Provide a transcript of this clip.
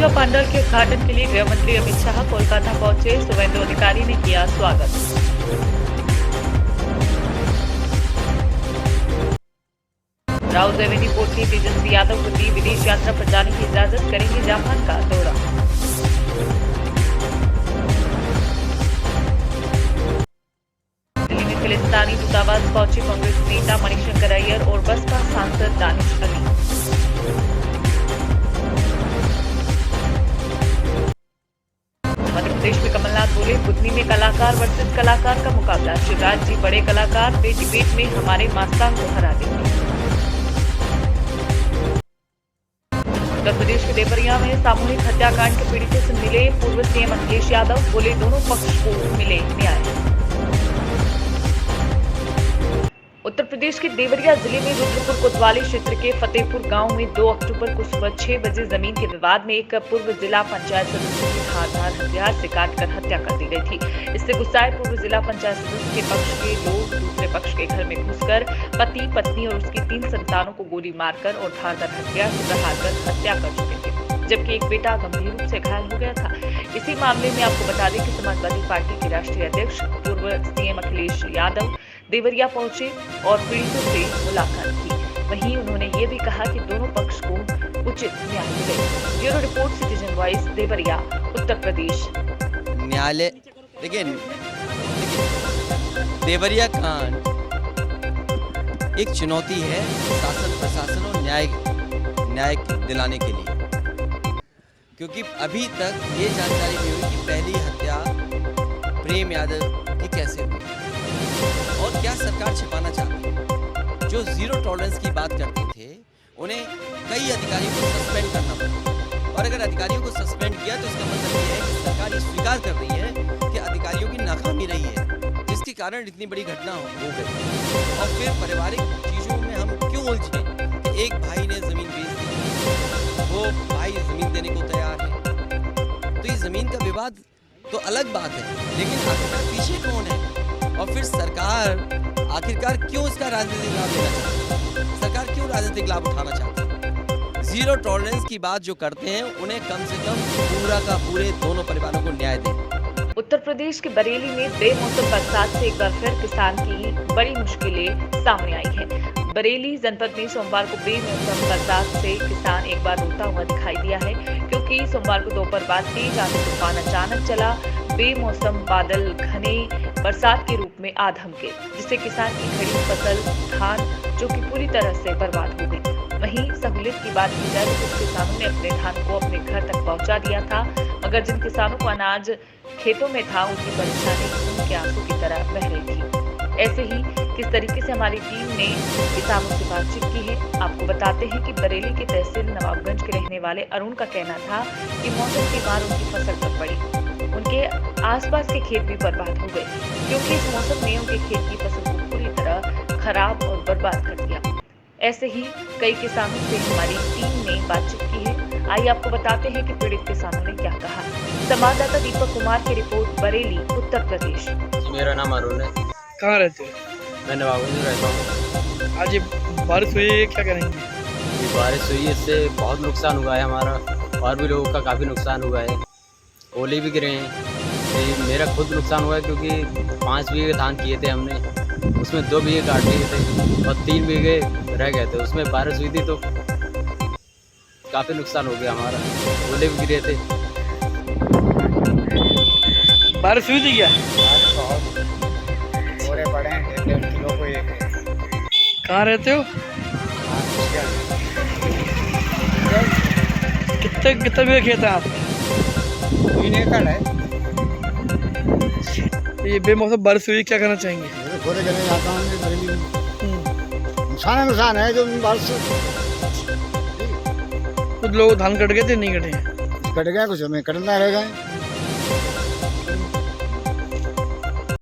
पूजा पंडाल के उद्घाटन के लिए गृह मंत्री अमित शाह कोलकाता पहुंचे। शुभेंदु अधिकारी ने किया स्वागत। राहुल द्विवेदी बोर्ड के तेजस्वी यादव को दी विदेश यात्रा पर जाने की इजाजत, करेंगे जापान का दौरा। दिल्ली में फिलिस्तीनी दूतावास पहुंचे कांग्रेस नेता मणिशंकर अय्यर और बसपा सांसद दानिश अली। मध्य प्रदेश में कमलनाथ बोले, बुधनी में कलाकार वर्सेस कलाकार का मुकाबला। शिवराज जी बड़े कलाकार थे, डिबेट में हमारे मास्तान को हरा देंगे। उत्तर प्रदेश के देवरिया में सामूहिक हत्याकांड के पीड़ितों से मिले पूर्व सीएम अखिलेश यादव, बोले दोनों पक्ष को मिले न्याय। उत्तर प्रदेश के देवरिया जिले में रुद्रपुर कोतवाली क्षेत्र के फतेहपुर गांव में 2 अक्टूबर को सुबह 6 बजे जमीन के विवाद में एक पूर्व जिला पंचायत सदस्य की धारदार हथियार से काटकर हत्या कर दी गई थी। इससे गुस्साए पूर्व जिला पंचायत सदस्य के पक्ष के लोग दूसरे पक्ष के घर में घुसकर पति, पत्नी और उसकी 3 संतानों को गोली मारकर और धारदार हथियार से प्रहार कर हत्या कर चुके थे, जबकि एक बेटा गंभीर रूप से घायल हो गया था। इसी मामले में आपको बता दें कि समाजवादी पार्टी के राष्ट्रीय अध्यक्ष पूर्व सीएम अखिलेश यादव देवरिया पहुंचे और पीड़ितों से मुलाकात की। वहीं उन्होंने ये भी कहा कि दोनों पक्ष को उचित न्याय मिले। Bureau report, citizen voice, Deoria, Uttar Pradesh. न्यायालय देखिए, देवरिया कांड एक चुनौती है शासन, प्रशासन और न्याय दिलाने के लिए, क्योंकि अभी तक ये जानकारी नहीं हुई कि पहली हत्या प्रेम यादव की कैसे हुई और क्या सरकार छिपाना चाहती है। जो जीरो टॉलरेंस की बात करते थे, उन्हें कई अधिकारियों को सस्पेंड करना पड़ा, और अगर अधिकारियों को सस्पेंड किया तो इसका मतलब ये है कि सरकार ये स्वीकार कर रही है कि अधिकारियों की नाकामी रही है, जिसके कारण इतनी बड़ी घटना हो गई। और फिर पारिवारिक चीजों में हम क्यों उलझे कि एक भाई ने जमीन बेच दी, वो भाई जमीन देने को तैयार है, तो ये जमीन का विवाद तो अलग बात है, लेकिन आखिरकार पीछे कौन है और फिर सरकार आखिरकार क्यों इसका राजनीतिक लाभ लेना चाहती है? सरकार क्यों राजनीतिक लाभ उठाना चाहती है? जीरो टॉलरेंस की बात जो करते हैं, उन्हें कम से कम पूरा का पूरे दोनों परिवारों को न्याय दें। उत्तर प्रदेश के बरेली में बेमौसम बरसात से एक बार फिर किसान की बड़ी मुश्किलें सामने आई हैं। बरेली जनपद में सोमवार को बेमौसम बरसात से किसान एक बार रोता हुआ दिखाई दिया है, क्योंकि सोमवार को दोपहर बाद तेज आंधी तूफान अचानक चला। बेमौसम बादल घने बरसात के रूप में आ धमके, जिससे किसान की खड़ी फसल धान जो कि पूरी तरह से बर्बाद हो गई। वहीं सहूलियत की बात की जाए तो कुछ किसानों ने अपने धान को अपने घर तक पहुंचा दिया था, मगर जिन किसानों को अनाज खेतों में था, उनकी परेशानी खून के आंसू की तरह बह रही थी। ऐसे ही किस तरीके से हमारी टीम ने किसानों से बातचीत की है, आपको बताते हैं कि बरेली के तहसील नवाबगंज के रहने वाले अरुण का कहना था कि मौसम की मार उनकी फसल पर पड़ी। उनके आसपास के खेत भी बर्बाद हो गए, क्योंकि इस मौसम ने उनके खेत की फसल को पूरी तरह खराब और बर्बाद कर दिया। ऐसे ही कई किसानों से हमारी टीम ने बातचीत की है। आइए आपको बताते हैं कि पीड़ित किसानों ने क्या कहा। संवाददाता दीपक कुमार की रिपोर्ट, बरेली, उत्तर प्रदेश। मेरा नाम अरुण है। कहाँ रहते हो? मैं नवाबगंज में रहता हूँ। आज ये बारिश हुई है, क्या करेंगे? ये बारिश हुई है, इससे बहुत नुकसान हुआ है हमारा, और भी लोगों का काफ़ी नुकसान हुआ है। ओले भी गिरे हैं। ये मेरा खुद नुकसान हुआ है, क्योंकि 5 बीघे धान किए थे हमने, उसमें 2 बीघे काट लिए थे और 3 बीघे रह गए थे। उसमें बारिश हुई थी तो काफ़ी नुकसान हो गया हमारा, ओले भी गिरे थे। बारिश हुई थी क्या? बारिश बहुत बोरे पड़े हैं, 1.5 किलो को एक है। कहाँ रहते हो? कितने बीघे खेत है आप? 3 एकड़ है। ये बेमौसम बारिश हुई, क्या करना चाहेंगे? बोरे करने जाता हूँ बरेली में। नुकसान है जो बारिश से। कुछ लोग धान कट गए थे, नहीं कटे हैं? कट गया, कुछ हमें कटना रह गए।